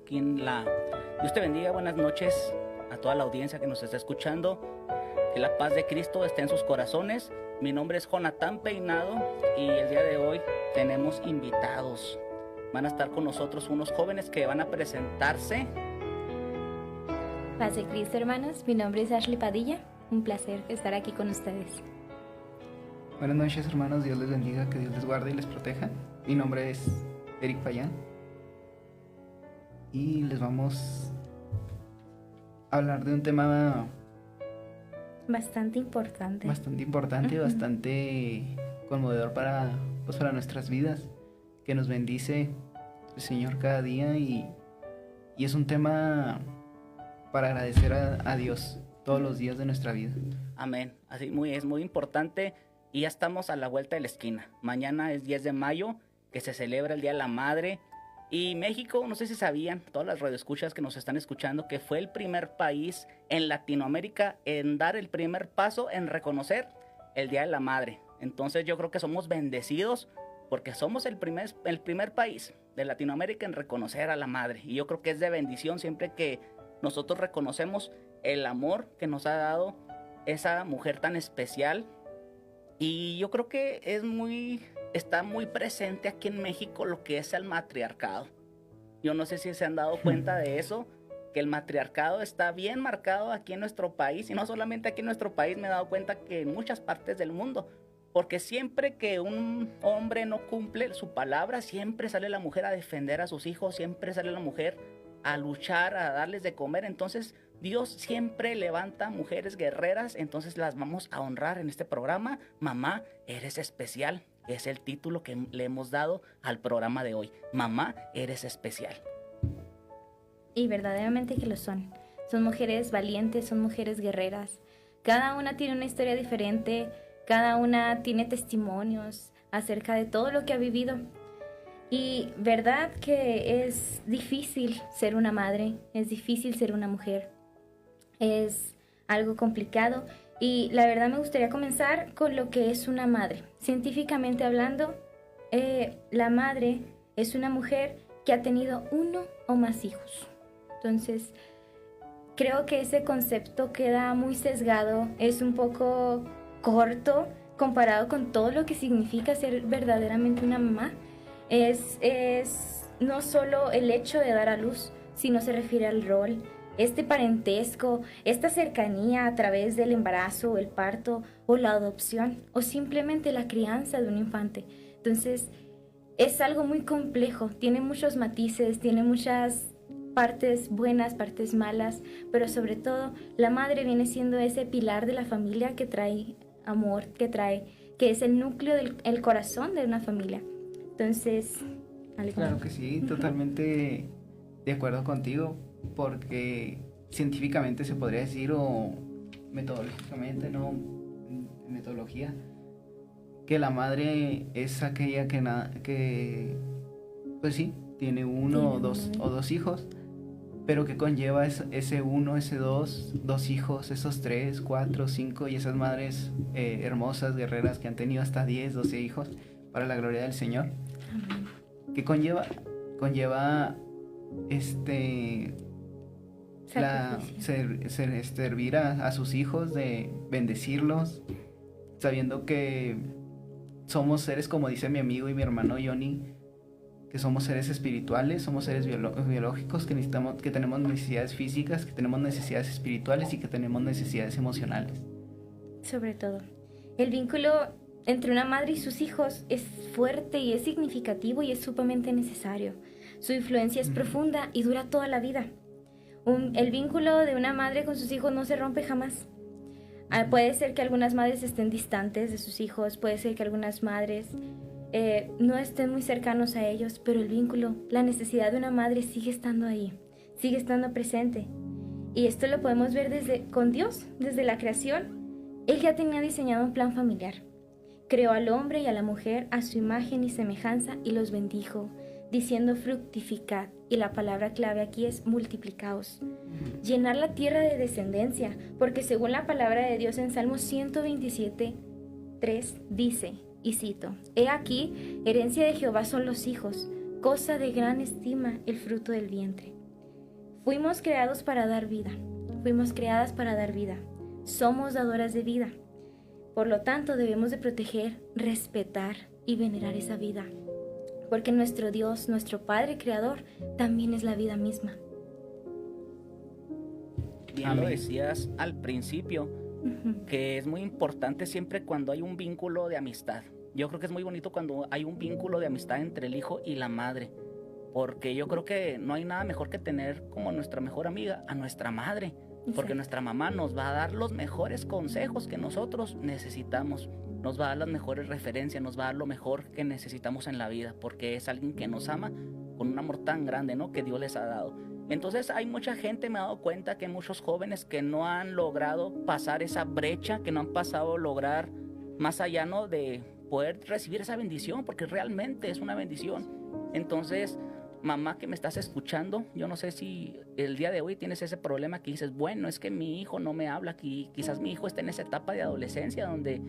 aquí en la... Dios te bendiga, buenas noches a toda la audiencia que nos está escuchando. Que la paz de Cristo esté en sus corazones. Mi nombre es Jonathan Peinado y el día de hoy tenemos invitados. Van a estar con nosotros unos jóvenes que van a presentarse. Paz de Cristo, hermanos. Mi nombre es Ashley Padilla. Un placer estar aquí con ustedes. Buenas noches, hermanos. Dios les bendiga, que Dios les guarde y les proteja. Mi nombre es Eric Payán y les vamos a hablar de un tema bastante importante, bastante conmovedor para nuestras vidas, que nos bendice el Señor cada día y es un tema para agradecer a Dios todos los días de nuestra vida. Amén. Así es muy importante y ya estamos a la vuelta de la esquina. Mañana es 10 de mayo, que se celebra el Día de la Madre. Y México, no sé si sabían, todas las radioescuchas que nos están escuchando, que fue el primer país en Latinoamérica en dar el primer paso en reconocer el Día de la Madre. Entonces yo creo que somos bendecidos porque somos el primer país de Latinoamérica en reconocer a la madre. Y yo creo que es de bendición siempre que nosotros reconocemos el amor que nos ha dado esa mujer tan especial. Y yo creo que está muy presente aquí en México lo que es el matriarcado. Yo no sé si se han dado cuenta de eso, que el matriarcado está bien marcado aquí en nuestro país, y no solamente aquí en nuestro país, me he dado cuenta que en muchas partes del mundo, porque siempre que un hombre no cumple su palabra, siempre sale la mujer a defender a sus hijos, siempre sale la mujer a luchar, a darles de comer. Entonces Dios siempre levanta mujeres guerreras, entonces las vamos a honrar en este programa. Mamá, eres especial, es el título que le hemos dado al programa de hoy. Mamá, eres especial. Y verdaderamente que lo son. Son mujeres valientes, son mujeres guerreras. Cada una tiene una historia diferente, cada una tiene testimonios acerca de todo lo que ha vivido. Y verdad que es difícil ser una madre, es difícil ser una mujer, es algo complicado. Y la verdad me gustaría comenzar con lo que es una madre. Científicamente hablando, la madre es una mujer que ha tenido uno o más hijos. Entonces, creo que ese concepto queda muy sesgado, es un poco corto comparado con todo lo que significa ser verdaderamente una mamá. Es no solo el hecho de dar a luz, sino se refiere al rol, este parentesco, esta cercanía a través del embarazo, el parto o la adopción o simplemente la crianza de un infante. Entonces es algo muy complejo, tiene muchos matices, tiene muchas partes buenas, partes malas, pero sobre todo la madre viene siendo ese pilar de la familia que trae amor, que es el núcleo el corazón de una familia. Entonces, claro que sí, totalmente de acuerdo contigo, porque científicamente se podría decir, o metodológicamente, no, metodología, que la madre es aquella que pues sí, tiene uno o dos hijos, pero que conlleva ese uno, ese dos hijos, esos 3, 4, 5, y esas madres hermosas, guerreras, que han tenido hasta 10, 12 hijos, para la gloria del Señor. Amén. Que conlleva servir a sus hijos, de bendecirlos, sabiendo que somos seres, como dice mi amigo y mi hermano Johnny, que somos seres espirituales, somos seres biológicos, que tenemos necesidades físicas, que tenemos necesidades espirituales y que tenemos necesidades emocionales. Sobre todo, el vínculo entre una madre y sus hijos es fuerte y es significativo y es sumamente necesario. Su influencia es profunda y dura toda la vida. El vínculo de una madre con sus hijos no se rompe jamás. Puede ser que algunas madres estén distantes de sus hijos, puede ser que algunas madres no estén muy cercanos a ellos, pero el vínculo, la necesidad de una madre sigue estando ahí, sigue estando presente. Y esto lo podemos ver con Dios, desde la creación. Él ya tenía diseñado un plan familiar. Creó al hombre y a la mujer a su imagen y semejanza y los bendijo, diciendo fructificad, y la palabra clave aquí es multiplicaos. Llenar la tierra de descendencia, porque según la palabra de Dios en Salmo 127:3 dice, y cito, he aquí, herencia de Jehová son los hijos, cosa de gran estima el fruto del vientre. Fuimos creados para dar vida. Fuimos creadas para dar vida. Somos dadoras de vida. Por lo tanto, debemos de proteger, respetar y venerar esa vida. Porque nuestro Dios, nuestro Padre Creador, también es la vida misma. Bien Amén. lo decías al principio, que es muy importante siempre cuando hay un vínculo de amistad. Yo creo que es muy bonito cuando hay un vínculo de amistad entre el hijo y la madre, porque yo creo que no hay nada mejor que tener como nuestra mejor amiga a nuestra madre, porque Exacto. nuestra mamá nos va a dar los mejores consejos que nosotros necesitamos, nos va a dar las mejores referencias, nos va a dar lo mejor que necesitamos en la vida, porque es alguien que nos ama con un amor tan grande, ¿no?, que Dios les ha dado. Entonces hay mucha gente, me he dado cuenta que hay muchos jóvenes que no han logrado pasar esa brecha, que no han pasado a lograr más allá, ¿no?, de poder recibir esa bendición, porque realmente es una bendición. Entonces, mamá que me estás escuchando, yo no sé si el día de hoy tienes ese problema que dices, bueno, es que mi hijo no me habla, quizás mi hijo está en esa etapa de adolescencia donde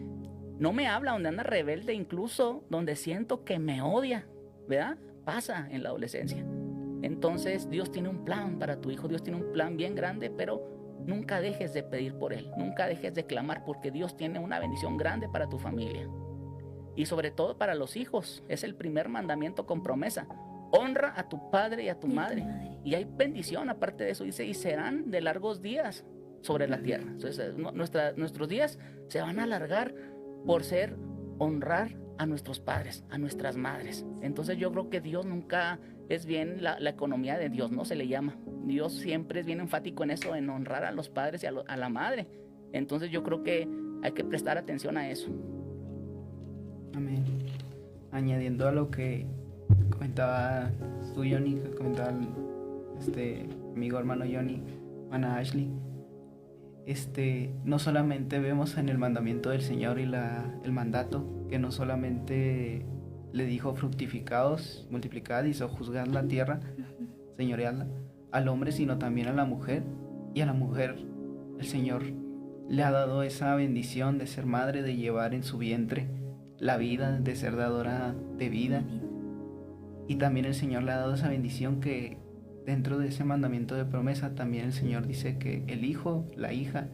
no me habla, donde anda rebelde, incluso donde siento que me odia, ¿verdad? Pasa en la adolescencia. Entonces Dios tiene un plan para tu hijo, Dios tiene un plan bien grande, pero nunca dejes de pedir por él, nunca dejes de clamar, porque Dios tiene una bendición grande para tu familia. Y sobre todo para los hijos, es el primer mandamiento con promesa: honra a tu padre y a tu madre. Y hay bendición aparte de eso, dice, y serán de largos días sobre la tierra. Entonces nuestros días se van a alargar por honrar a nuestros padres, a nuestras madres. Entonces yo creo que Dios nunca es bien la economía de Dios, ¿no? Se le llama. Dios siempre es bien enfático en eso, en honrar a los padres y a la madre. Entonces yo creo que hay que prestar atención a eso. Amén. Añadiendo a lo que comentaba tú, Johnny, que comentaba amigo hermano Johnny, hermana Ashley, no solamente vemos en el mandamiento del Señor y el mandato, que no solamente le dijo fructificados, multiplicad y sojuzgad la tierra, señoreadla, al hombre, sino también a la mujer. Y a la mujer el Señor le ha dado esa bendición de ser madre, de llevar en su vientre la vida, de ser dadora de vida. Y también el Señor le ha dado esa bendición que dentro de ese mandamiento de promesa también el Señor dice que el hijo, la hija,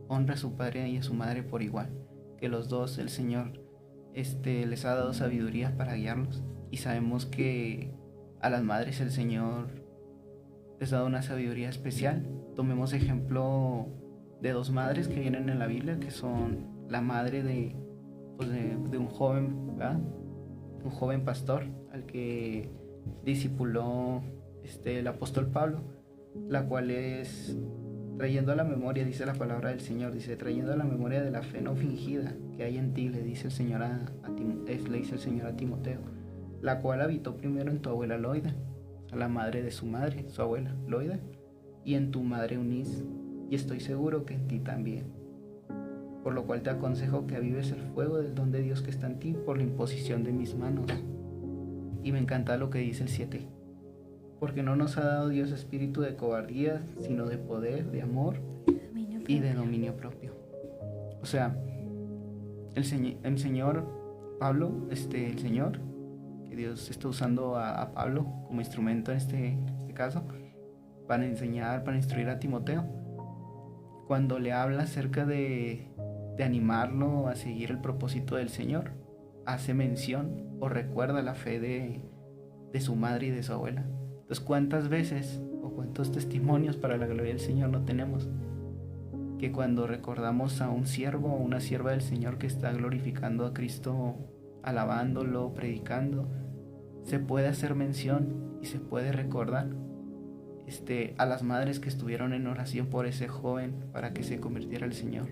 honra a su padre y a su madre por igual, que los dos el Señor les ha dado sabiduría para guiarlos. Y sabemos que a las madres el Señor les ha dado una sabiduría especial. Tomemos ejemplo de dos madres que vienen en la Biblia, que son la madre de un joven, ¿verdad?, un joven pastor al que discipuló el apóstol Pablo, la cual es trayendo a la memoria, dice la palabra del Señor, dice, trayendo a la memoria de la fe no fingida que hay en ti, le dice el Señor a Timoteo, la cual habitó primero en tu abuela Loida, a la madre de su madre, su abuela Loida, y en tu madre Eunice, y estoy seguro que en ti también. Por lo cual te aconsejo que avives el fuego del don de Dios que está en ti por la imposición de mis manos. Y me encanta lo que dice el 7. Porque no nos ha dado Dios espíritu de cobardía, sino de poder, de amor y de dominio propio. O sea, el Señor Pablo, el Señor, que Dios está usando a Pablo como instrumento en este caso, para enseñar, para instruir a Timoteo, cuando le habla acerca de animarlo a seguir el propósito del Señor, hace mención o recuerda la fe de su madre y de su abuela. Entonces, ¿cuántas veces o cuántos testimonios para la gloria del Señor no tenemos? Que cuando recordamos a un siervo o una sierva del Señor que está glorificando a Cristo, alabándolo, predicando, se puede hacer mención y se puede recordar a las madres que estuvieron en oración por ese joven para que se convirtiera al Señor,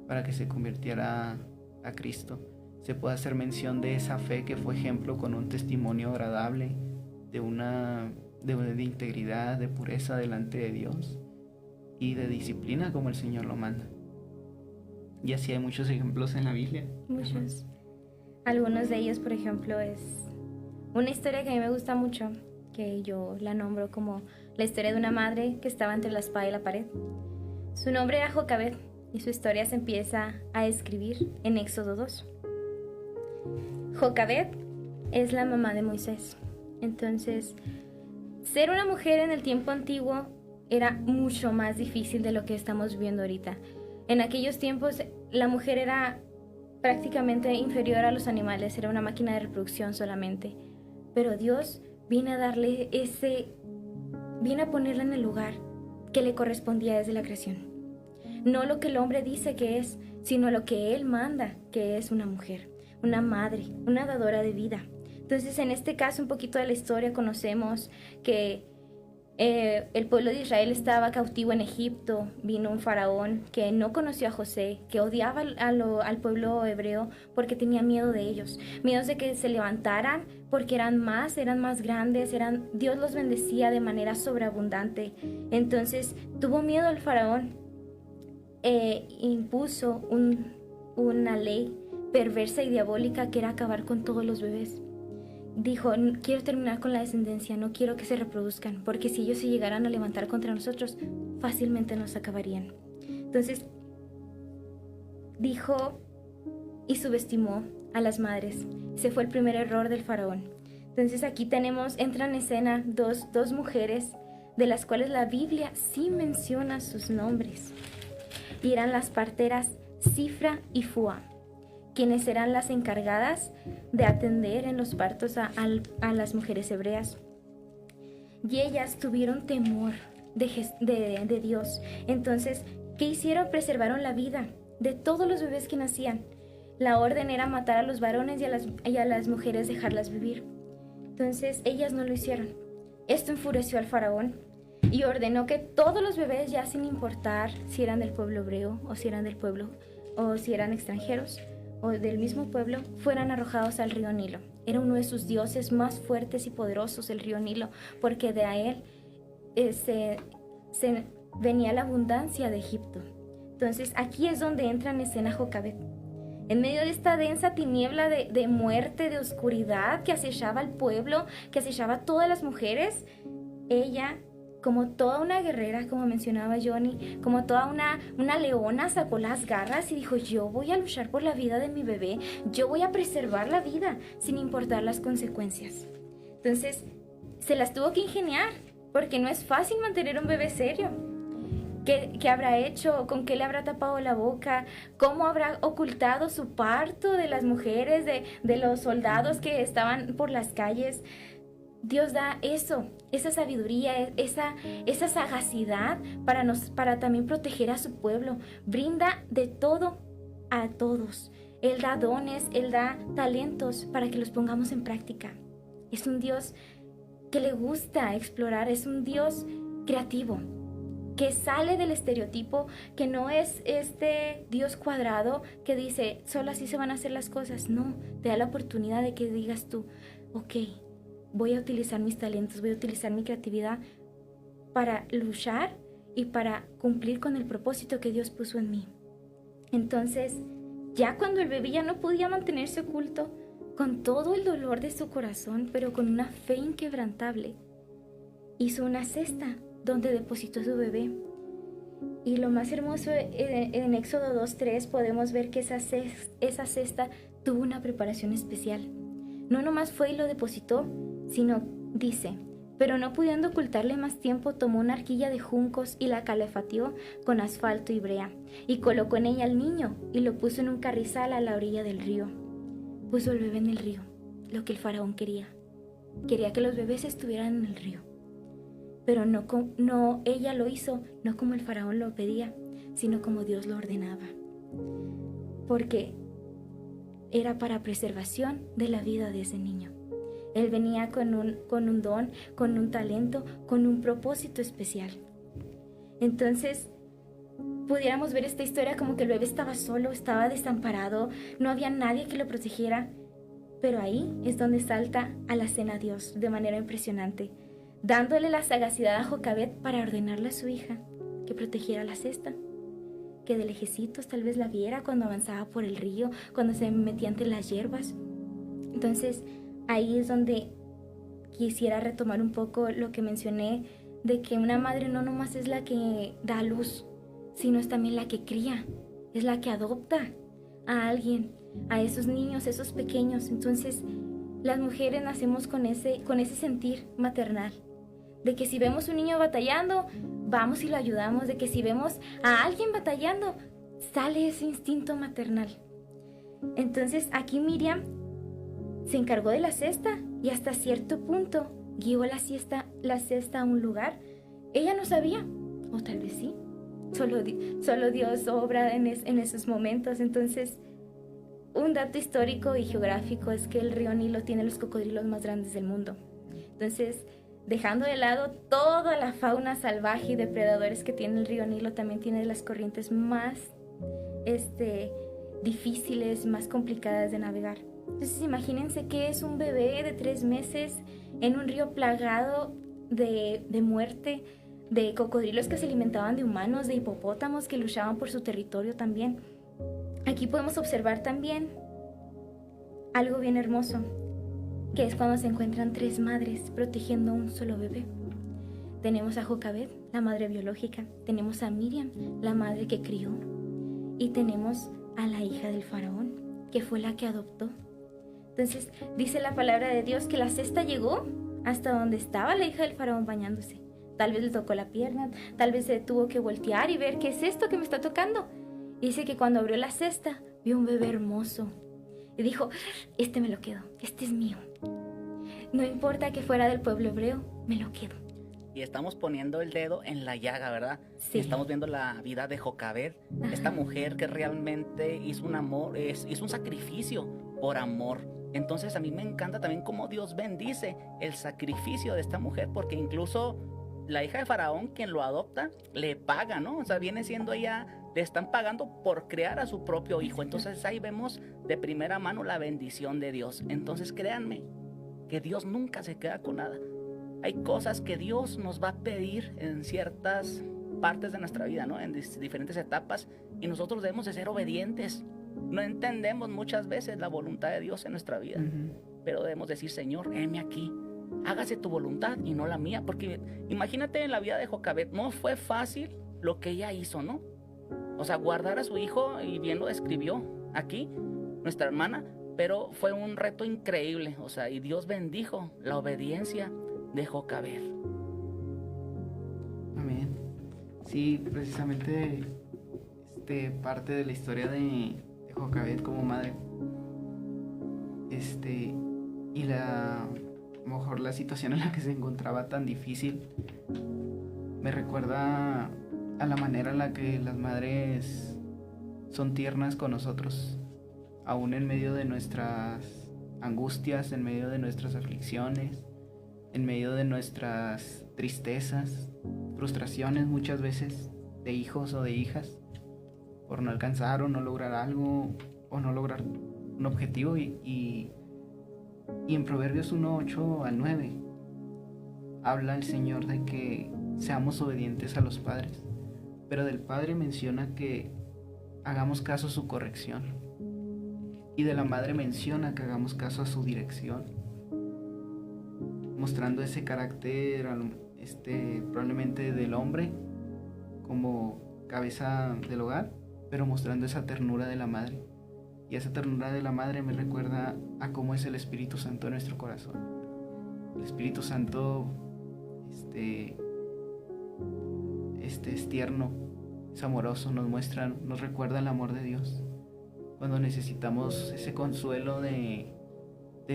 para que se convirtiera a Cristo. Se puede hacer mención de esa fe que fue ejemplo con un testimonio agradable, de integridad, de pureza delante de Dios y de disciplina como el Señor lo manda. Y así hay muchos ejemplos en la Biblia. Muchos. Algunos de ellos, por ejemplo, es una historia que a mí me gusta mucho, que yo la nombro como la historia de una madre que estaba entre la espada y la pared. Su nombre era Jocabed y su historia se empieza a escribir en Éxodo 2. Jocabed es la mamá de Moisés. Entonces, ser una mujer en el tiempo antiguo era mucho más difícil de lo que estamos viviendo ahorita. En aquellos tiempos la mujer era prácticamente inferior a los animales, era una máquina de reproducción solamente. Pero Dios viene a darle viene a ponerla en el lugar que le correspondía desde la creación. No lo que el hombre dice que es, sino lo que Él manda, que es una mujer, una madre, una dadora de vida. Entonces, en este caso, un poquito de la historia, conocemos que el pueblo de Israel estaba cautivo en Egipto. Vino un faraón que no conoció a José, que odiaba al pueblo hebreo porque tenía miedo de ellos, miedos de que se levantaran porque eran más grandes, Dios los bendecía de manera sobreabundante. Entonces tuvo miedo el faraón, impuso una ley perversa y diabólica que era acabar con todos los bebés. Dijo, quiero terminar con la descendencia, no quiero que se reproduzcan, porque si ellos se llegaran a levantar contra nosotros, fácilmente nos acabarían. Entonces, dijo y subestimó a las madres. Ese fue el primer error del faraón. Entonces aquí entran en escena dos mujeres, de las cuales la Biblia sí menciona sus nombres. Y eran las parteras Cifra y Fua, quienes eran las encargadas de atender en los partos a las mujeres hebreas. Y ellas tuvieron temor de Dios. Entonces, ¿qué hicieron? Preservaron la vida de todos los bebés que nacían. La orden era matar a los varones y a las mujeres dejarlas vivir. Entonces, ellas no lo hicieron. Esto enfureció al faraón y ordenó que todos los bebés, ya sin importar si eran del pueblo hebreo o si eran del pueblo o si eran extranjeros o del mismo pueblo, fueran arrojados al río Nilo. Era uno de sus dioses más fuertes y poderosos, el río Nilo, porque de a él venía la abundancia de Egipto. Entonces aquí es donde entra en escena Jocabed. En medio de esta densa tiniebla de muerte, de oscuridad que acechaba al pueblo, que acechaba a todas las mujeres, ella, como toda una guerrera, como mencionaba Johnny, como toda una leona, sacó las garras y dijo, yo voy a luchar por la vida de mi bebé, yo voy a preservar la vida sin importar las consecuencias. Entonces, se las tuvo que ingeniar, porque no es fácil mantener un bebé serio. ¿Qué habrá hecho? ¿Con qué le habrá tapado la boca? ¿Cómo habrá ocultado su parto de las mujeres, de los soldados que estaban por las calles? Dios da esa sabiduría, esa sagacidad para también proteger a su pueblo. Brinda de todo a todos. Él da dones, Él da talentos para que los pongamos en práctica. Es un Dios que le gusta explorar, es un Dios creativo, que sale del estereotipo, que no es este Dios cuadrado que dice, solo así se van a hacer las cosas. No, te da la oportunidad de que digas tú, ok, voy a utilizar mis talentos, voy a utilizar mi creatividad para luchar y para cumplir con el propósito que Dios puso en mí. Entonces, ya cuando el bebé ya no podía mantenerse oculto, con todo el dolor de su corazón, pero con una fe inquebrantable, hizo una cesta donde depositó su bebé. Y lo más hermoso, en Éxodo 2:3 podemos ver que esa cesta tuvo una preparación especial. No nomás fue y lo depositó, sino dice, pero no pudiendo ocultarle más tiempo, tomó una arquilla de juncos y la calefateó con asfalto y brea, y colocó en ella al niño y lo puso en un carrizal a la orilla del río. Puso el bebé en el río, lo que el faraón quería. Quería que los bebés estuvieran en el río. Pero no, ella lo hizo, no como el faraón lo pedía, sino como Dios lo ordenaba. Porque era para preservación de la vida de ese niño. Él venía con un don, con un talento, con un propósito especial. Entonces, pudiéramos ver esta historia como que el bebé estaba solo, estaba desamparado, no había nadie que lo protegiera. Pero ahí es donde salta a la escena Dios de manera impresionante, dándole la sagacidad a Jocabed para ordenarle a su hija que protegiera la cesta, que de lejecitos tal vez la viera cuando avanzaba por el río, cuando se metía entre las hierbas. Entonces, ahí es donde quisiera retomar un poco lo que mencioné, de que una madre no nomás es la que da a luz, sino es también la que cría, es la que adopta a alguien, a esos niños, esos pequeños. Entonces, las mujeres nacemos con ese sentir maternal, de que si vemos un niño batallando, vamos y lo ayudamos, de que si vemos a alguien batallando, sale ese instinto maternal. Entonces aquí Miriam se encargó de la cesta y hasta cierto punto guió la cesta a un lugar. Ella no sabía, o tal vez sí, solo Dios obra en esos momentos. Entonces, un dato histórico y geográfico es que el río Nilo tiene los cocodrilos más grandes del mundo. Entonces, dejando de lado toda la fauna salvaje y depredadores que tiene el río Nilo, también tiene las corrientes más difíciles, más complicadas de navegar. Entonces imagínense que es un bebé de 3 meses en un río plagado de muerte, de cocodrilos que se alimentaban de humanos, de hipopótamos que luchaban por su territorio también. Aquí podemos observar también algo bien hermoso, que es cuando se encuentran 3 madres protegiendo a un solo bebé. Tenemos a Jocabed, la madre biológica, tenemos a Miriam, la madre que crió, y tenemos a la hija del faraón, que fue la que adoptó. Entonces, dice la palabra de Dios que la cesta llegó hasta donde estaba la hija del faraón bañándose. Tal vez le tocó la pierna, tal vez se tuvo que voltear y ver qué es esto que me está tocando. Dice que cuando abrió la cesta, vio un bebé hermoso. Y dijo, este me lo quedo, este es mío. No importa que fuera del pueblo hebreo, me lo quedo. Y estamos poniendo el dedo en la llaga, ¿verdad? Sí. Y estamos viendo la vida de Jocabed, esta mujer que realmente hizo un amor, hizo un sacrificio por amor. Entonces a mí me encanta también cómo Dios bendice el sacrificio de esta mujer, porque incluso la hija de Faraón, quien lo adopta, le paga, ¿no? O sea, viene siendo ella, le están pagando por crear a su propio hijo. Entonces ahí vemos de primera mano la bendición de Dios. Entonces créanme que Dios nunca se queda con nada. Hay cosas que Dios nos va a pedir en ciertas partes de nuestra vida, ¿no? En diferentes etapas, y nosotros debemos de ser obedientes. No entendemos muchas veces la voluntad de Dios en nuestra vida, pero debemos decir, Señor, heme aquí, hágase tu voluntad y no la mía, porque imagínate en la vida de Jocabed, no fue fácil lo que ella hizo, ¿no? O sea, guardar a su hijo, y bien lo describió aquí nuestra hermana, pero fue un reto increíble, o sea, y Dios bendijo la obediencia de Jocabed. Amén. Sí, precisamente parte de la historia de Jocabed como madre, y a lo mejor la situación en la que se encontraba tan difícil, me recuerda a la manera en la que las madres son tiernas con nosotros, aún en medio de nuestras angustias, en medio de nuestras aflicciones, en medio de nuestras tristezas, frustraciones muchas veces de hijos o de hijas por no alcanzar o no lograr algo o no lograr un objetivo, y en Proverbios 1:8 al 9 habla el Señor de que seamos obedientes a los padres, pero del padre menciona que hagamos caso a su corrección, y de la madre menciona que hagamos caso a su dirección, mostrando ese carácter probablemente del hombre como cabeza del hogar, pero mostrando esa ternura de la madre. Y esa ternura de la madre me recuerda a cómo es el Espíritu Santo en nuestro corazón. El Espíritu Santo es tierno, es amoroso, nos recuerda el amor de Dios. Cuando necesitamos ese consuelo de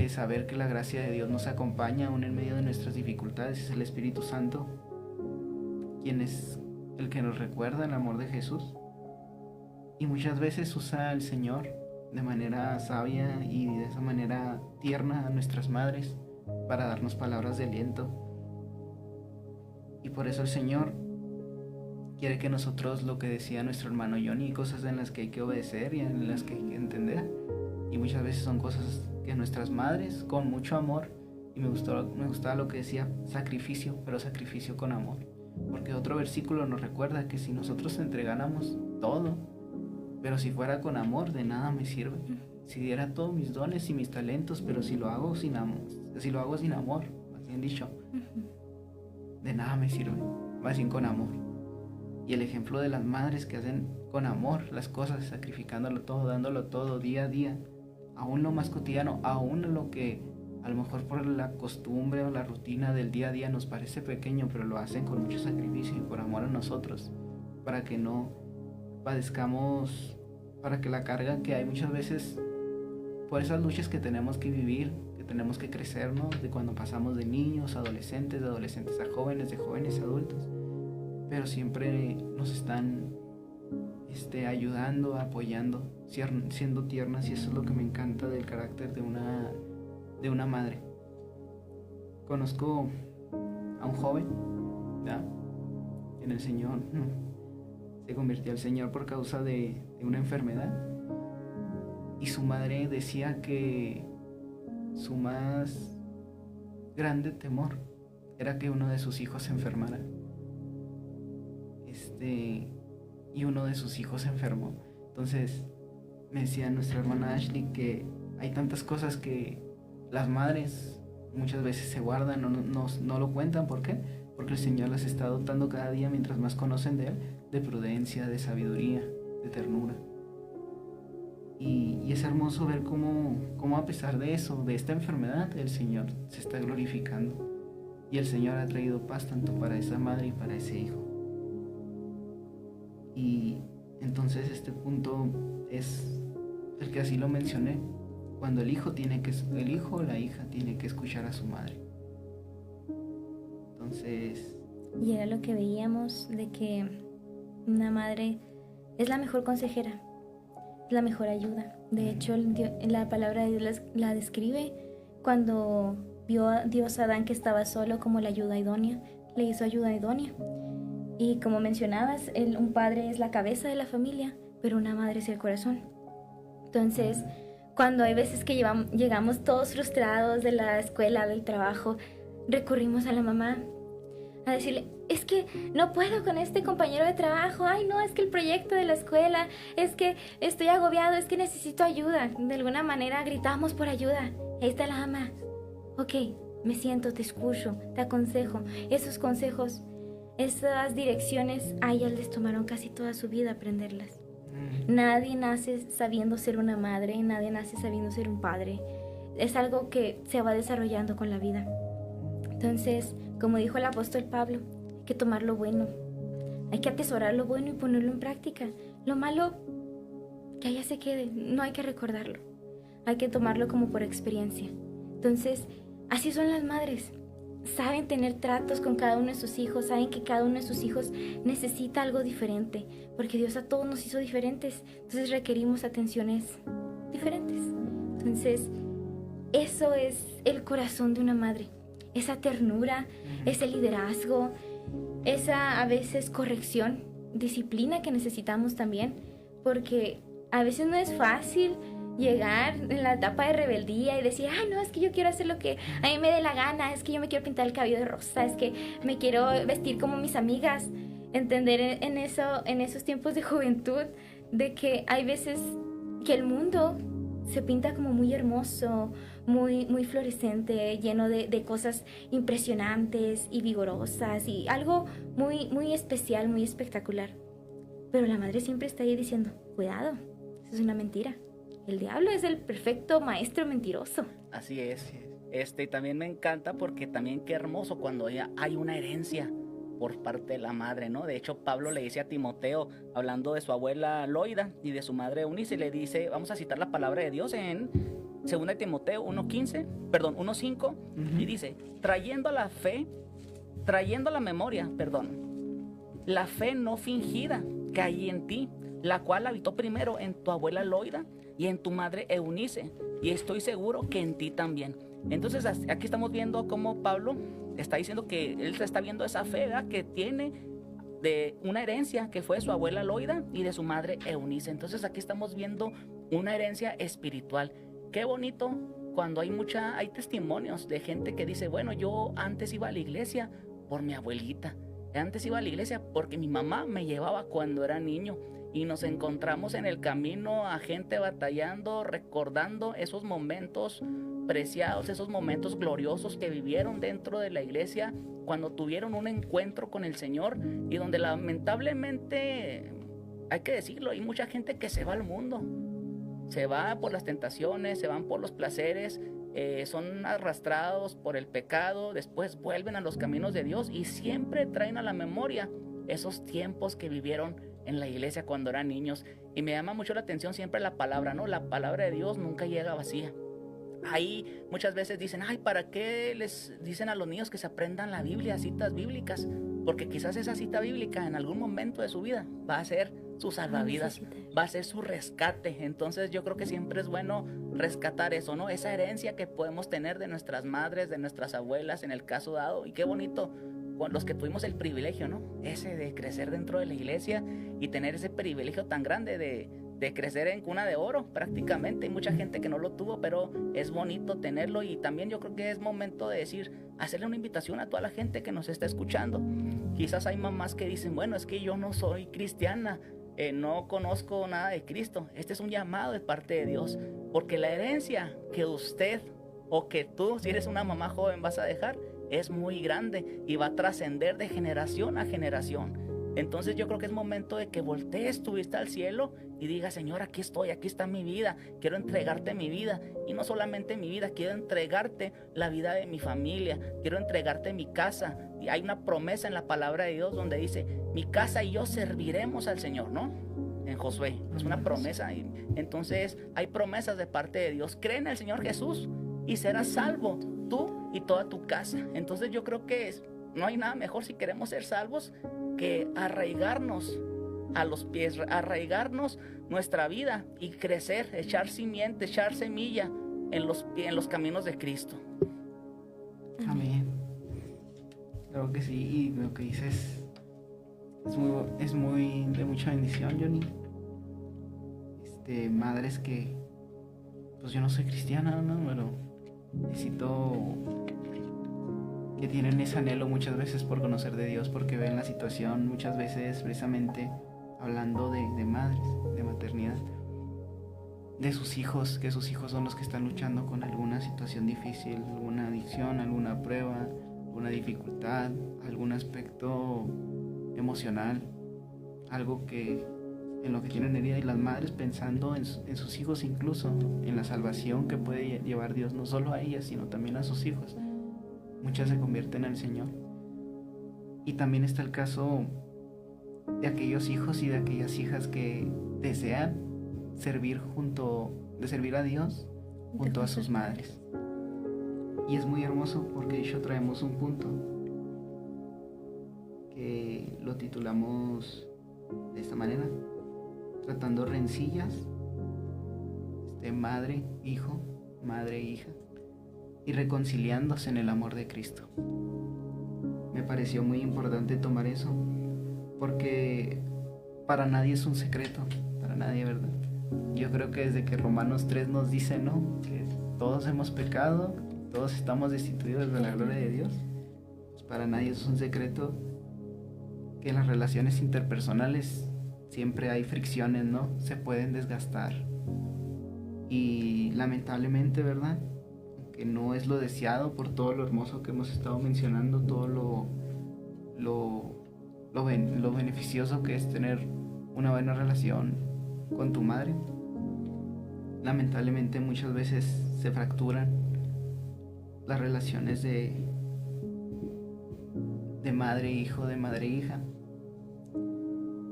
saber que la gracia de Dios nos acompaña aún en medio de nuestras dificultades, es el Espíritu Santo quien es el que nos recuerda el amor de Jesús. Y muchas veces usa el Señor de manera sabia y de esa manera tierna a nuestras madres para darnos palabras de aliento. Y por eso el Señor quiere que nosotros, lo que decía nuestro hermano Johnny, cosas en las que hay que obedecer y en las que hay que entender. Y muchas veces son cosas que nuestras madres, con mucho amor, y me gustaba lo que decía, sacrificio, pero sacrificio con amor. Porque otro versículo nos recuerda que si nosotros entregáramos todo, pero si fuera con amor, de nada me sirve. Si diera todos mis dones y mis talentos, pero si lo hago sin amor, más bien dicho, de nada me sirve, más bien con amor. Y el ejemplo de las madres que hacen con amor las cosas, sacrificándolo todo, dándolo todo día a día, aún lo más cotidiano, aún lo que a lo mejor por la costumbre o la rutina del día a día nos parece pequeño, pero lo hacen con mucho sacrificio y por amor a nosotros, para que no padezcamos, para que la carga que hay muchas veces por esas luchas que tenemos que vivir, que tenemos que crecernos, de cuando pasamos de niños a adolescentes, de adolescentes a jóvenes, de jóvenes a adultos, pero siempre nos están ayudando, apoyando, siendo tiernas, y eso es lo que me encanta del carácter de una madre. Conozco a un joven, ¿verdad?, en el Señor, se convirtió al Señor por causa de una enfermedad, y su madre decía que su más grande temor era que uno de sus hijos se enfermara. Y uno de sus hijos se enfermó. Entonces me decía nuestra hermana Ashley que hay tantas cosas que las madres muchas veces se guardan, no lo cuentan. ¿Por qué? Porque el Señor las está dotando cada día, mientras más conocen de Él, de prudencia, de sabiduría, de ternura. Y es hermoso ver cómo a pesar de eso, de esta enfermedad, el Señor se está glorificando. Y el Señor ha traído paz tanto para esa madre y para ese hijo. Y entonces este punto es el que así lo mencioné, cuando el hijo o la hija tiene que escuchar a su madre. Entonces... Y era lo que veíamos, de que una madre es la mejor consejera, es la mejor ayuda. De hecho, la palabra de Dios la describe cuando vio a Dios a Adán que estaba solo como la ayuda idónea, le hizo ayuda idónea. Y como mencionabas, un padre es la cabeza de la familia, pero una madre es el corazón. Entonces, cuando hay veces que llegamos todos frustrados de la escuela, del trabajo, recurrimos a la mamá a decirle, es que no puedo con este compañero de trabajo, ay no, es que el proyecto de la escuela, es que estoy agobiado, es que necesito ayuda. De alguna manera gritamos por ayuda. Ahí está la mamá. Ok, me siento, te escucho, te aconsejo. Esos consejos, esas direcciones, a ellas les tomaron casi toda su vida aprenderlas. Nadie nace sabiendo ser una madre, nadie nace sabiendo ser un padre. Es algo que se va desarrollando con la vida. Entonces, como dijo el apóstol Pablo, hay que tomar lo bueno, hay que atesorar lo bueno y ponerlo en práctica. Lo malo, que allá se quede, no hay que recordarlo, hay que tomarlo como por experiencia. Entonces, así son las madres. Saben tener tratos con cada uno de sus hijos, saben que cada uno de sus hijos necesita algo diferente, porque Dios a todos nos hizo diferentes, entonces requerimos atenciones diferentes. Entonces, eso es el corazón de una madre, esa ternura, ese liderazgo, esa a veces corrección, disciplina que necesitamos también, porque a veces no es fácil llegar en la etapa de rebeldía y decir, no, es que yo quiero hacer lo que a mí me dé la gana, es que yo me quiero pintar el cabello de rosa, es que me quiero vestir como mis amigas. Entender en esos tiempos de juventud, de que hay veces que el mundo se pinta como muy hermoso, muy, muy fluorescente, lleno de cosas impresionantes y vigorosas y algo muy, muy especial, muy espectacular. Pero la madre siempre está ahí diciendo, cuidado, eso es una mentira. El diablo es el perfecto maestro mentiroso. Así es. Y también me encanta porque también qué hermoso cuando hay una herencia por parte de la madre, ¿no? De hecho, Pablo le dice a Timoteo, hablando de su abuela Loida y de su madre Eunice, le dice, vamos a citar la palabra de Dios en 2 Timoteo 1:5, y dice, trayendo a la memoria, la fe no fingida que hay en ti, la cual habitó primero en tu abuela Loida y en tu madre Eunice, y estoy seguro que en ti también. Entonces aquí estamos viendo cómo Pablo está diciendo que él está viendo esa fe, ¿verdad?, que tiene de una herencia que fue de su abuela Loida y de su madre Eunice. Entonces aquí estamos viendo una herencia espiritual. Qué bonito cuando hay testimonios de gente que dice, bueno, yo antes iba a la iglesia por mi abuelita, antes iba a la iglesia porque mi mamá me llevaba cuando era niño. Y nos encontramos en el camino a gente batallando, recordando esos momentos preciados, esos momentos gloriosos que vivieron dentro de la iglesia cuando tuvieron un encuentro con el Señor, y donde lamentablemente, hay que decirlo, hay mucha gente que se va al mundo, se va por las tentaciones, se van por los placeres, son arrastrados por el pecado, después vuelven a los caminos de Dios y siempre traen a la memoria esos tiempos que vivieron en la iglesia cuando eran niños. Y me llama mucho la atención siempre la palabra, ¿no? La palabra de Dios nunca llega vacía. Ahí muchas veces dicen, ay, ¿para qué les dicen a los niños que se aprendan la Biblia, citas bíblicas? Porque quizás esa cita bíblica en algún momento de su vida va a ser su salvavidas, va a ser su rescate. Entonces yo creo que siempre es bueno rescatar eso, ¿no? Esa herencia que podemos tener de nuestras madres, de nuestras abuelas, en el caso dado. Y qué bonito con los que tuvimos el privilegio, ¿no? Ese de crecer dentro de la iglesia y tener ese privilegio tan grande de crecer en cuna de oro prácticamente. Hay mucha gente que no lo tuvo, pero es bonito tenerlo. Y también yo creo que es momento de hacerle una invitación a toda la gente que nos está escuchando. Quizás hay mamás que dicen, bueno, es que yo no soy cristiana, no conozco nada de Cristo. Este es un llamado de parte de Dios, porque la herencia que usted o que tú, si eres una mamá joven, vas a dejar es muy grande y va a trascender de generación a generación. Entonces yo creo que es momento de que voltees tu vista al cielo y digas, Señor, aquí estoy, aquí está mi vida, quiero entregarte mi vida. Y no solamente mi vida, quiero entregarte la vida de mi familia, quiero entregarte mi casa. Y hay una promesa en la palabra de Dios donde dice, mi casa y yo serviremos al Señor, ¿no? En Josué, es una promesa. Entonces hay promesas de parte de Dios. Cree en el Señor Jesús y serás salvo, tú y toda tu casa. Entonces yo creo que no hay nada mejor si queremos ser salvos que arraigarnos a los pies, arraigarnos nuestra vida y crecer, echar simiente, echar semilla en los caminos de Cristo. Amén. Creo que sí, y lo que dices es muy de mucha bendición, Johnny. Madres que, pues yo no soy cristiana, ¿no? Pero necesito, que tienen ese anhelo muchas veces por conocer de Dios, porque ven la situación muchas veces, precisamente hablando de madres, de maternidad, de sus hijos, que sus hijos son los que están luchando con alguna situación difícil, alguna adicción, alguna prueba, alguna dificultad, algún aspecto emocional, algo que en lo que tienen herida, y las madres pensando en sus hijos, incluso en la salvación que puede llevar Dios no solo a ellas sino también a sus hijos. Muchas se convierten al Señor. Y también está el caso de aquellos hijos y de aquellas hijas que desean servir a Dios junto a sus madres. Y es muy hermoso porque de hecho traemos un punto que lo titulamos de esta manera: tratando rencillas, madre, hijo, madre, hija, y reconciliándose en el amor de Cristo. Me pareció muy importante tomar eso, porque para nadie es un secreto, para nadie, ¿verdad? Yo creo que desde que Romanos 3 nos dice, ¿no?, que todos hemos pecado, todos estamos destituidos de la gloria de Dios, pues para nadie es un secreto que en las relaciones interpersonales siempre hay fricciones, ¿no? Se pueden desgastar. Y lamentablemente, ¿verdad?, que no es lo deseado por todo lo hermoso que hemos estado mencionando, todo lo beneficioso que es tener una buena relación con tu madre. Lamentablemente muchas veces se fracturan las relaciones de madre-hijo, de madre-hija,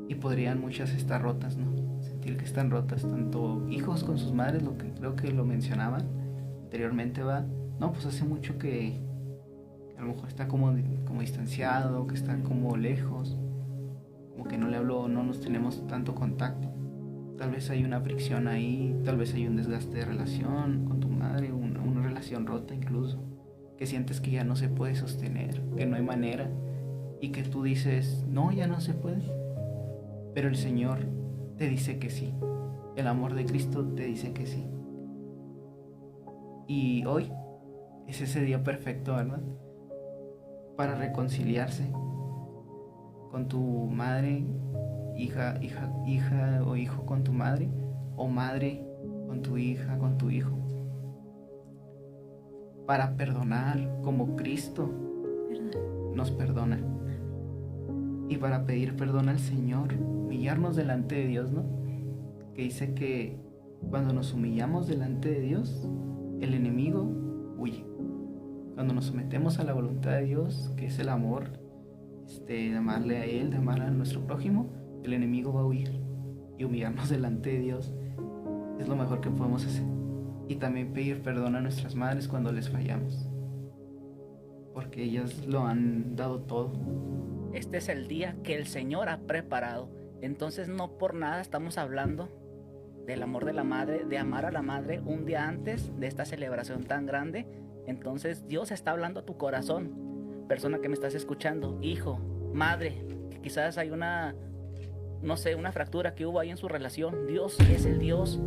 y podrían muchas estar rotas, ¿no? Sentir que están rotas, tanto hijos con sus madres, lo que creo que lo mencionaban anteriormente, va, no, pues hace mucho que a lo mejor está como distanciado, que está como lejos, como que no le hablo, no nos tenemos tanto contacto. Tal vez hay una fricción ahí, tal vez hay un desgaste de relación con tu madre, una relación rota incluso, que sientes que ya no se puede sostener, que no hay manera, y que tú dices, no, ya no se puede. Pero el Señor te dice que sí, el amor de Cristo te dice que sí. Y hoy es ese día perfecto, ¿verdad?, para reconciliarse con tu madre, hija o hijo con tu madre, o madre con tu hija, con tu hijo, para perdonar como Cristo nos perdona, y para pedir perdón al Señor, humillarnos delante de Dios, ¿no?, que dice que cuando nos humillamos delante de Dios, el enemigo huye. Cuando nos sometemos a la voluntad de Dios, que es el amor, de amarle a Él, de amar a nuestro prójimo, el enemigo va a huir. Y humillarnos delante de Dios es lo mejor que podemos hacer. Y también pedir perdón a nuestras madres cuando les fallamos, porque ellas lo han dado todo. Este es el día que el Señor ha preparado. Entonces no por nada estamos hablando del amor de la madre, de amar a la madre un día antes de esta celebración tan grande. Entonces Dios está hablando a tu corazón, persona que me estás escuchando, hijo, madre, que quizás hay una fractura que hubo ahí en su relación. Dios es el Dios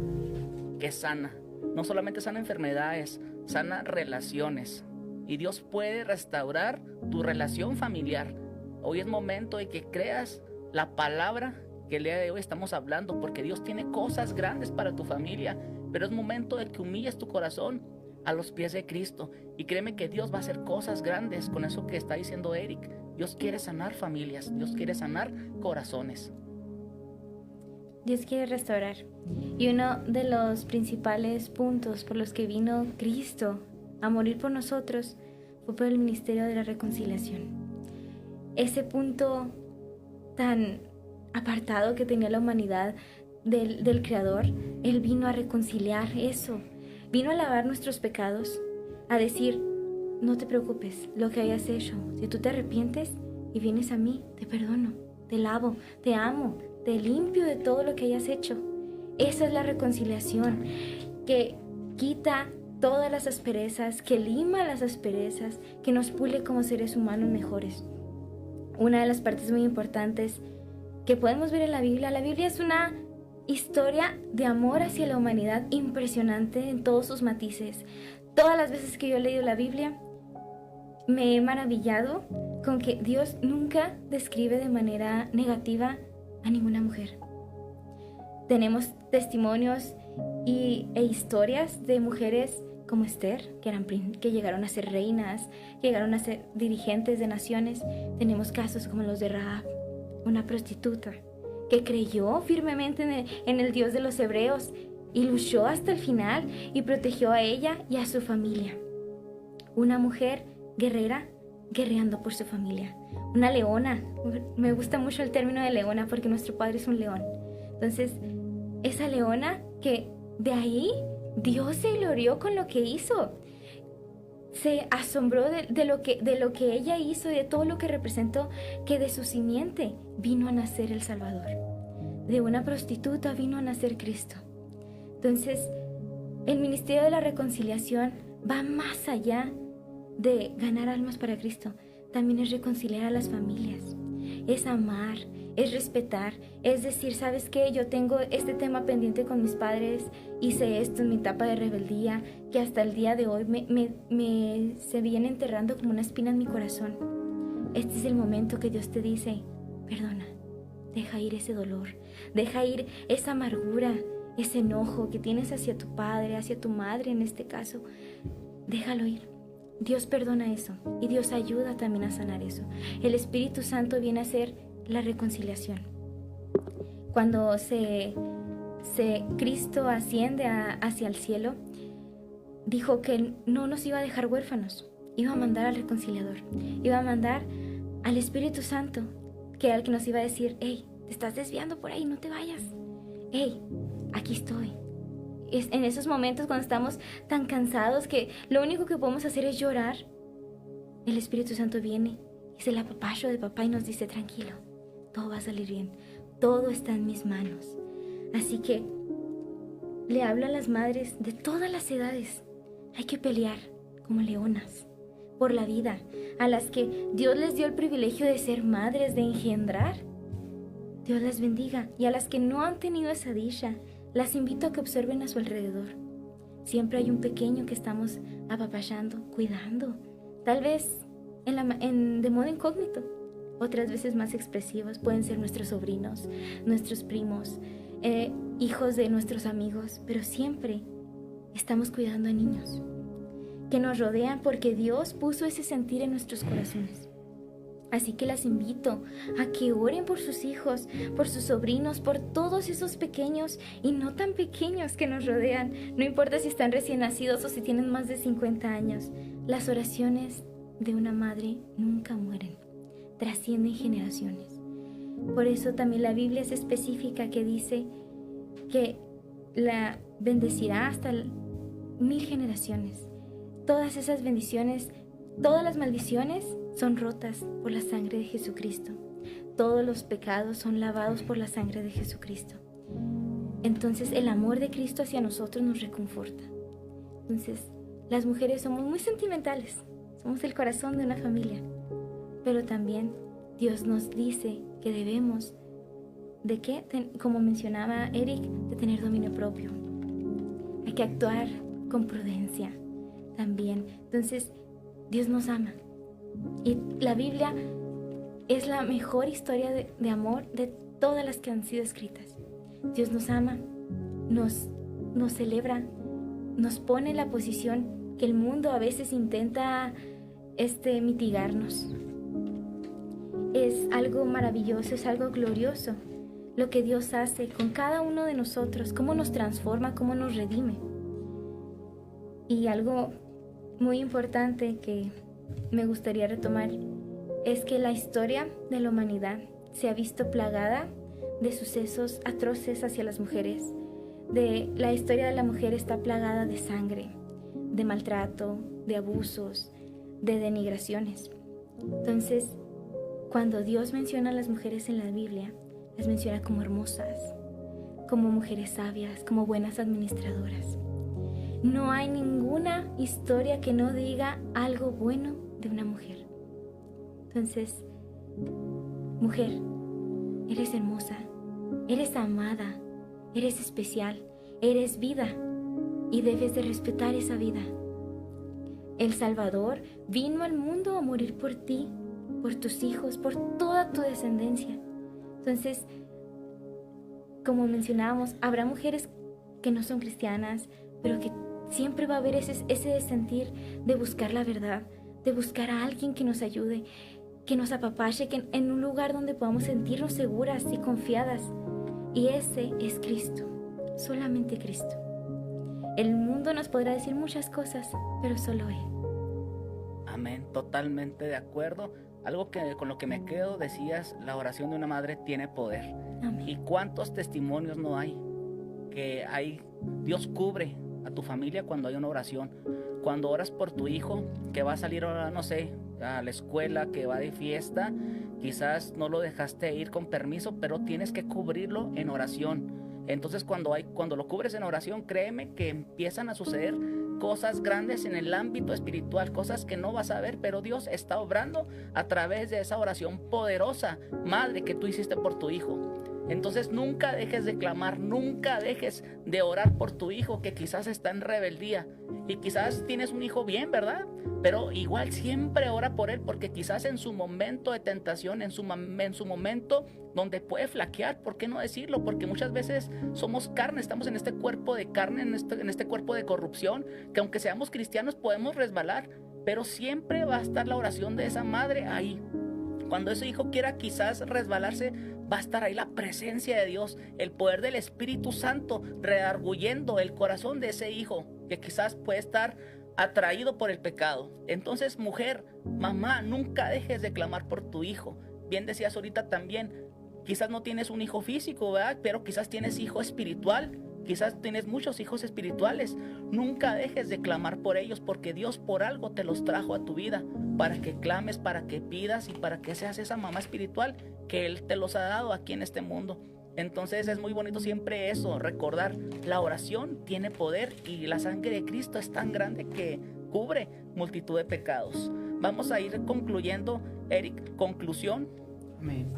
que sana. No solamente sana enfermedades, sana relaciones. Y Dios puede restaurar tu relación familiar. Hoy es momento de que creas la palabra que el día de hoy estamos hablando, porque Dios tiene cosas grandes para tu familia, pero es momento de que humilles tu corazón a los pies de Cristo. Y créeme que Dios va a hacer cosas grandes con eso que está diciendo Eric. Dios quiere sanar familias, Dios quiere sanar corazones. Dios quiere restaurar. Y uno de los principales puntos por los que vino Cristo a morir por nosotros fue por el ministerio de la reconciliación. Ese punto tan apartado que tenía la humanidad del Creador, Él vino a reconciliar eso. Vino a lavar nuestros pecados, a decir, no te preocupes lo que hayas hecho. Si tú te arrepientes y vienes a mí, te perdono, te lavo, te amo, te limpio de todo lo que hayas hecho. Esa es la reconciliación, que quita todas las asperezas, que lima las asperezas, que nos pule como seres humanos mejores. Una de las partes muy importantes que podemos ver en la Biblia es una historia de amor hacia la humanidad impresionante en todos sus matices. Todas las veces que yo he leído la Biblia, me he maravillado con que Dios nunca describe de manera negativa a ninguna mujer. Tenemos testimonios e historias de mujeres como Esther, que llegaron a ser reinas, que llegaron a ser dirigentes de naciones. Tenemos casos como los de Rahab, una prostituta que creyó firmemente en el Dios de los hebreos y luchó hasta el final y protegió a ella y a su familia. Una mujer guerrera, guerreando por su familia. Una leona, me gusta mucho el término de leona porque nuestro padre es un león. Entonces, esa leona que de ahí Dios se glorió con lo que hizo. Se asombró de lo que ella hizo y de todo lo que representó, que de su simiente vino a nacer el Salvador. De una prostituta vino a nacer Cristo. Entonces, el ministerio de la reconciliación va más allá de ganar almas para Cristo. También es reconciliar a las familias, es amar, es respetar, es decir, ¿sabes qué? Yo tengo este tema pendiente con mis padres, hice esto en mi etapa de rebeldía, que hasta el día de hoy se viene enterrando como una espina en mi corazón. Este es el momento que Dios te dice, perdona, deja ir ese dolor, deja ir esa amargura, ese enojo que tienes hacia tu padre, hacia tu madre en este caso, déjalo ir. Dios perdona eso y Dios ayuda también a sanar eso. El Espíritu Santo viene a hacer la reconciliación. Cuando Cristo asciende hacia el cielo, dijo que no nos iba a dejar huérfanos, iba a mandar al reconciliador, iba a mandar al Espíritu Santo, que era el que nos iba a decir, hey, te estás desviando por ahí, no te vayas, hey, aquí estoy. Es en esos momentos cuando estamos tan cansados que lo único que podemos hacer es llorar, el Espíritu Santo viene y se la apapacha de papá y nos dice, tranquilo, todo va a salir bien, todo está en mis manos. Así que le hablo a las madres de todas las edades, hay que pelear como leonas por la vida, a las que Dios les dio el privilegio de ser madres, de engendrar. Dios las bendiga, y a las que no han tenido esa dicha, las invito a que observen a su alrededor. Siempre hay un pequeño que estamos apapachando, cuidando, tal vez de modo incógnito. Otras veces más expresivos pueden ser nuestros sobrinos, nuestros primos, hijos de nuestros amigos, pero siempre estamos cuidando a niños que nos rodean porque Dios puso ese sentir en nuestros corazones. Así que las invito a que oren por sus hijos, por sus sobrinos, por todos esos pequeños y no tan pequeños que nos rodean. No importa si están recién nacidos o si tienen más de 50 años. Las oraciones de una madre nunca mueren, trascienden generaciones. Por eso también la Biblia es específica, que dice que la bendecirá hasta 1000 generaciones. Todas esas bendiciones, todas las maldiciones son rotas por la sangre de Jesucristo. Todos los pecados son lavados por la sangre de Jesucristo. Entonces el amor de Cristo hacia nosotros nos reconforta. Entonces las mujeres somos muy sentimentales, somos el corazón de una familia, pero también Dios nos dice que debemos de qué, como mencionaba Eric, de tener dominio propio. Hay que actuar con prudencia también. Entonces Dios nos ama. Y la Biblia es la mejor historia de amor de todas las que han sido escritas. Dios nos ama, nos celebra, nos pone en la posición que el mundo a veces intenta mitigarnos. Es algo maravilloso, es algo glorioso lo que Dios hace con cada uno de nosotros, cómo nos transforma, cómo nos redime. Y algo muy importante que me gustaría retomar es que la historia de la humanidad se ha visto plagada de sucesos atroces hacia las mujeres. La historia de la mujer está plagada de sangre, de maltrato, de abusos, de denigraciones. Entonces, cuando Dios menciona a las mujeres en la Biblia, las menciona como hermosas, como mujeres sabias, como buenas administradoras. No hay ninguna historia que no diga algo bueno de una mujer. Entonces, mujer, eres hermosa, eres amada, eres especial, eres vida y debes de respetar esa vida. El Salvador vino al mundo a morir por ti, por tus hijos, por toda tu descendencia. Entonces, como mencionábamos, habrá mujeres que no son cristianas, pero que siempre va a haber ese sentir de buscar la verdad, de buscar a alguien que nos ayude, que nos apapache, que en un lugar donde podamos sentirnos seguras y confiadas. Y ese es Cristo, solamente Cristo. El mundo nos podrá decir muchas cosas, pero solo Él. Amén, totalmente de acuerdo. Algo que con lo que me quedo, decías, la oración de una madre tiene poder. Amén. ¿Y cuántos testimonios no hay? Que Dios cubre a tu familia cuando hay una oración. Cuando oras por tu hijo, que va a salir ahora, no sé, a la escuela, que va de fiesta, quizás no lo dejaste ir con permiso, pero tienes que cubrirlo en oración. Entonces cuando lo cubres en oración, créeme que empiezan a suceder cosas grandes en el ámbito espiritual, cosas que no vas a ver, pero Dios está obrando a través de esa oración poderosa, madre, que tú hiciste por tu hijo. Entonces nunca dejes de clamar, nunca dejes de orar por tu hijo que quizás está en rebeldía y quizás tienes un hijo bien, ¿verdad? Pero igual siempre ora por él, porque quizás en su momento de tentación, en su momento donde puede flaquear, ¿por qué no decirlo? Porque muchas veces somos carne, estamos en este cuerpo de carne, en este cuerpo de corrupción, que aunque seamos cristianos podemos resbalar, pero siempre va a estar la oración de esa madre ahí. Cuando ese hijo quiera quizás resbalarse, va a estar ahí la presencia de Dios, el poder del Espíritu Santo redarguyendo el corazón de ese hijo que quizás puede estar atraído por el pecado. Entonces, mujer, mamá, nunca dejes de clamar por tu hijo. Bien decías ahorita también, quizás no tienes un hijo físico, ¿verdad? Pero quizás tienes hijo espiritual. Quizás tienes muchos hijos espirituales. Nunca dejes de clamar por ellos, porque Dios por algo te los trajo a tu vida, para que clames, para que pidas y para que seas esa mamá espiritual que Él te los ha dado aquí en este mundo. Entonces es muy bonito siempre eso, recordar, la oración tiene poder y la sangre de Cristo es tan grande que cubre multitud de pecados. Vamos a ir concluyendo, Eric, conclusión. Amén.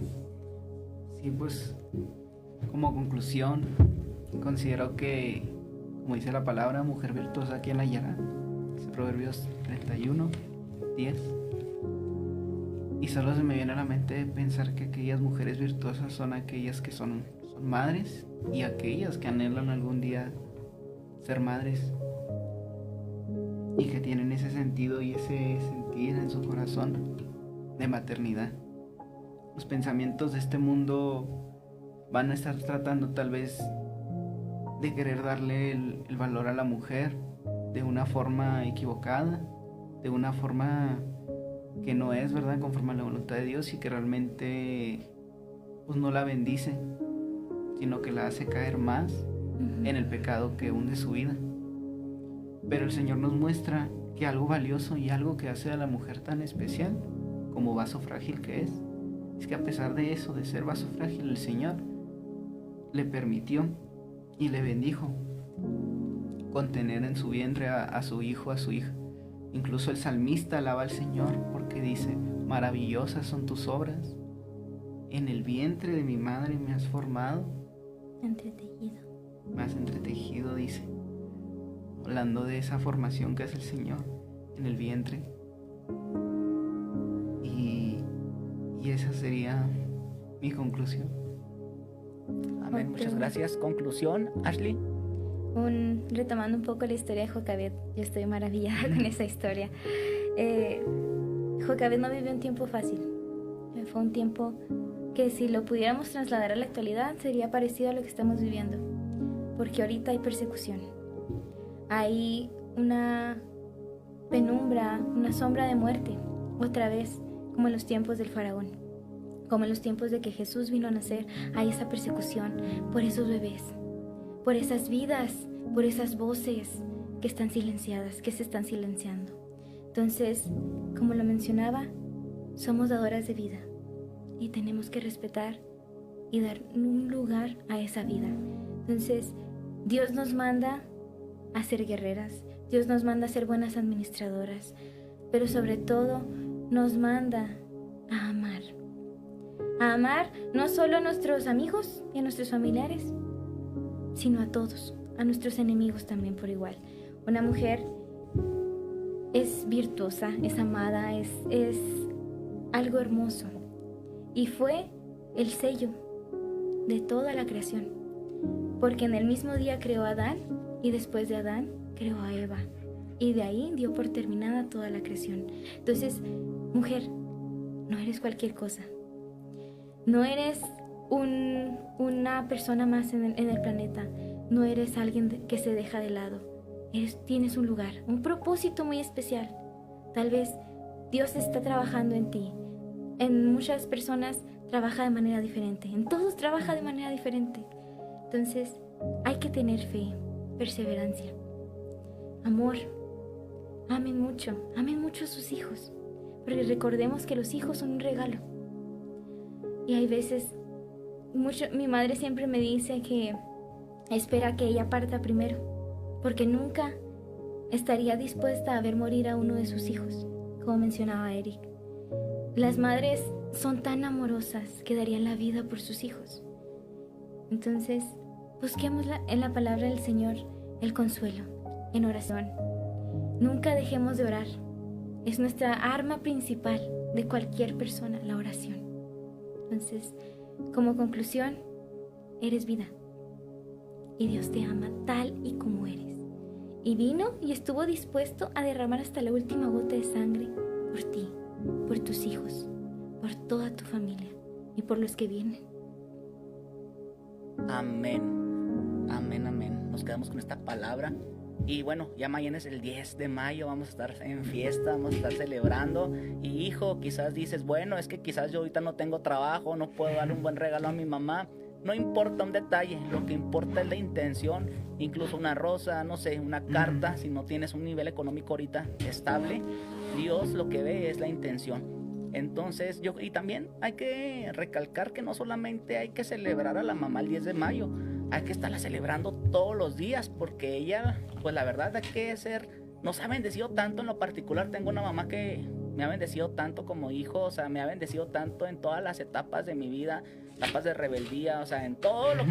Sí, pues como conclusión, considero que, como dice la palabra, mujer virtuosa, ¿quién la hallará? Es Proverbios 31:10. Y solo se me viene a la mente pensar que aquellas mujeres virtuosas son aquellas que son madres y aquellas que anhelan algún día ser madres y que tienen ese sentido y ese sentir en su corazón de maternidad. los pensamientos de este mundo van a estar tratando tal vez de querer darle el valor a la mujer de una forma equivocada, de una forma que no es, ¿verdad?, conforme a la voluntad de Dios, y que realmente pues no la bendice, sino que la hace caer más en el pecado que hunde su vida. Pero el Señor nos muestra que algo valioso y algo que hace a la mujer tan especial como vaso frágil que es que a pesar de eso, de ser vaso frágil, el Señor le permitió y le bendijo contener en su vientre a su hijo, a su hija. Incluso el salmista alaba al Señor porque dice: maravillosas son tus obras, en el vientre de mi madre me has formado. Entretejido. Me has entretejido, dice, hablando de esa formación que hace el Señor en el vientre. Y esa sería mi conclusión. Amén, muchas gracias. Conclusión, Ashley. Retomando un poco la historia de Jocabed, yo estoy maravillada con esa historia. Jocabed no vivió un tiempo fácil. Fue un tiempo que, si lo pudiéramos trasladar a la actualidad, sería parecido a lo que estamos viviendo. Porque ahorita hay persecución. Hay una penumbra, una sombra de muerte, otra vez, como en los tiempos del faraón, como en los tiempos de que Jesús vino a nacer. Hay esa persecución por esos bebés, por esas vidas, por esas voces que están silenciadas, que se están silenciando. Entonces, como lo mencionaba, somos dadoras de vida y tenemos que respetar y dar un lugar a esa vida. Entonces, Dios nos manda a ser guerreras, Dios nos manda a ser buenas administradoras, pero sobre todo nos manda a amar. A amar no solo a nuestros amigos y a nuestros familiares, sino a todos, a nuestros enemigos también por igual. Una mujer es virtuosa, es amada, es algo hermoso. Y fue el sello de toda la creación. Porque en el mismo día creó a Adán y después de Adán creó a Eva. Y de ahí dio por terminada toda la creación. Entonces, mujer, no eres cualquier cosa. No eres una persona más en el planeta. No eres alguien que se deja de lado. Tienes un lugar, un propósito muy especial. Tal vez Dios está trabajando en ti. En muchas personas trabaja de manera diferente. En todos trabaja de manera diferente. Entonces, hay que tener fe, perseverancia, amor. Amen mucho a sus hijos. Porque recordemos que los hijos son un regalo. Y hay veces, mi madre siempre me dice que espera que ella parta primero, porque nunca estaría dispuesta a ver morir a uno de sus hijos, como mencionaba Eric. Las madres son tan amorosas que darían la vida por sus hijos. Entonces, busquemos en la palabra del Señor el consuelo, en oración. Nunca dejemos de orar. Es nuestra arma principal de cualquier persona, la oración. Entonces, como conclusión, eres vida. Y Dios te ama tal y como eres. Y vino y estuvo dispuesto a derramar hasta la última gota de sangre por ti, por tus hijos, por toda tu familia y por los que vienen. Amén, amén, amén. Nos quedamos con esta palabra. Y bueno, ya mañana es el 10 de mayo, vamos a estar en fiesta, vamos a estar celebrando. Y hijo, quizás dices, bueno, es que quizás yo ahorita no tengo trabajo, no puedo darle un buen regalo a mi mamá. No importa un detalle, lo que importa es la intención. Incluso una rosa, no sé, una carta, si no tienes un nivel económico ahorita estable, Dios lo que ve es la intención. Entonces, y también hay que recalcar que no solamente hay que celebrar a la mamá el 10 de mayo, hay que estarla celebrando todos los días, porque ella, pues la verdad hay que nos ha bendecido tanto. En lo particular tengo una mamá que me ha bendecido tanto como hijo, o sea, me ha bendecido tanto en todas las etapas de mi vida, etapas de rebeldía, o sea, en todo lo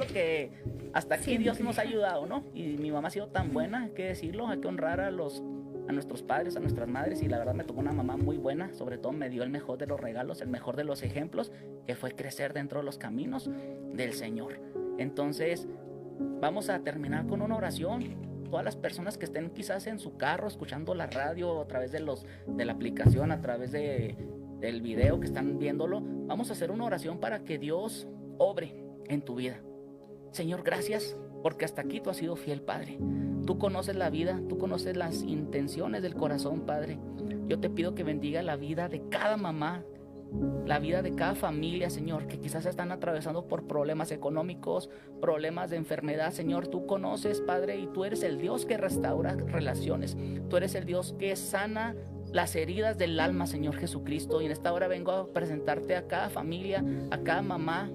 que hasta aquí Dios nos ha ayudado, ¿no? Y mi mamá ha sido tan buena, hay que decirlo, hay que honrar a nuestros padres, a nuestras madres, y la verdad me tocó una mamá muy buena. Sobre todo me dio el mejor de los regalos, el mejor de los ejemplos, que fue crecer dentro de los caminos del Señor. Entonces, vamos a terminar con una oración. Todas las personas que estén quizás en su carro escuchando la radio a través de la aplicación, a través del video que están viéndolo, vamos a hacer una oración para que Dios obre en tu vida. Señor, gracias porque hasta aquí tú has sido fiel, Padre. Tú conoces la vida, tú conoces las intenciones del corazón, Padre. Yo te pido que bendiga la vida de cada mamá, la vida de cada familia, Señor, que quizás están atravesando por problemas económicos, problemas de enfermedad. Señor, tú conoces, Padre, y tú eres el Dios que restaura relaciones. Tú eres el Dios que sana las heridas del alma, Señor Jesucristo. Y en esta hora vengo a presentarte a cada familia, a cada mamá.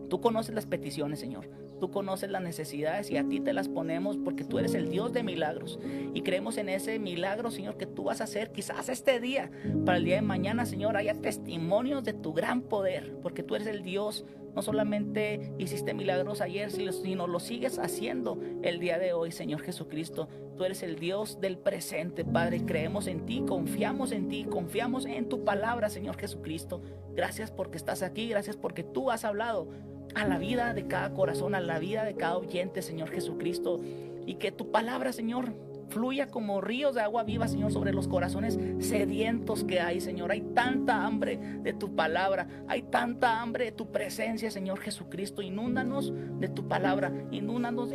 Tú conoces las peticiones, Señor. Tú conoces las necesidades y a ti te las ponemos porque tú eres el Dios de milagros. Y creemos en ese milagro, Señor, que tú vas a hacer quizás este día. Para el día de mañana, Señor, haya testimonios de tu gran poder. Porque tú eres el Dios, no solamente hiciste milagros ayer, sino lo sigues haciendo el día de hoy, Señor Jesucristo. Tú eres el Dios del presente, Padre. Creemos en ti, confiamos en tu palabra, Señor Jesucristo. Gracias porque estás aquí, gracias porque tú has hablado a la vida de cada corazón, a la vida de cada oyente, Señor Jesucristo. Y que tu palabra, Señor, fluya como ríos de agua viva, Señor, sobre los corazones sedientos que hay, Señor. Hay tanta hambre de tu palabra, hay tanta hambre de tu presencia, Señor Jesucristo. Inúndanos de tu palabra, inúndanos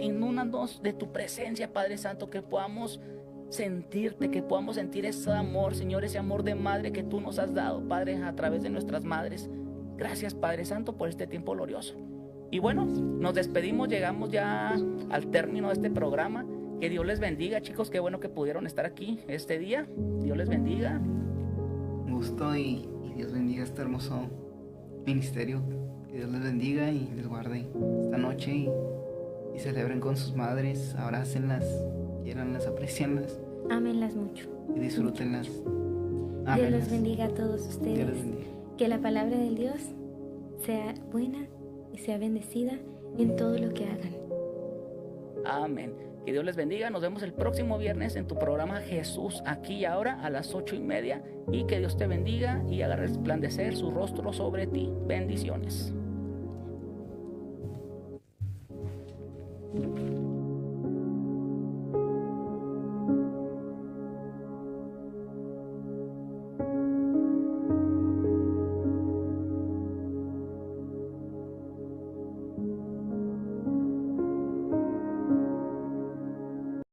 de tu presencia, Padre Santo, que podamos sentirte, que podamos sentir ese amor, Señor, ese amor de madre que tú nos has dado, Padre, a través de nuestras madres. Gracias, Padre Santo, por este tiempo glorioso. Y bueno, nos despedimos, llegamos ya al término de este programa. Que Dios les bendiga, chicos, qué bueno que pudieron estar aquí este día. Dios les bendiga. Un gusto y Dios bendiga este hermoso ministerio. Que Dios les bendiga y les guarde esta noche y celebren con sus madres, abrácenlas, quiéranlas, aprecienlas. Ámenlas mucho. Y disfrútenlas. Dios los bendiga a todos ustedes. Dios los bendiga. Que la palabra del Dios sea buena y sea bendecida en todo lo que hagan. Amén. Que Dios les bendiga. Nos vemos el próximo viernes en tu programa Jesús aquí y ahora a las 8:30. Y que Dios te bendiga y haga resplandecer su rostro sobre ti. Bendiciones.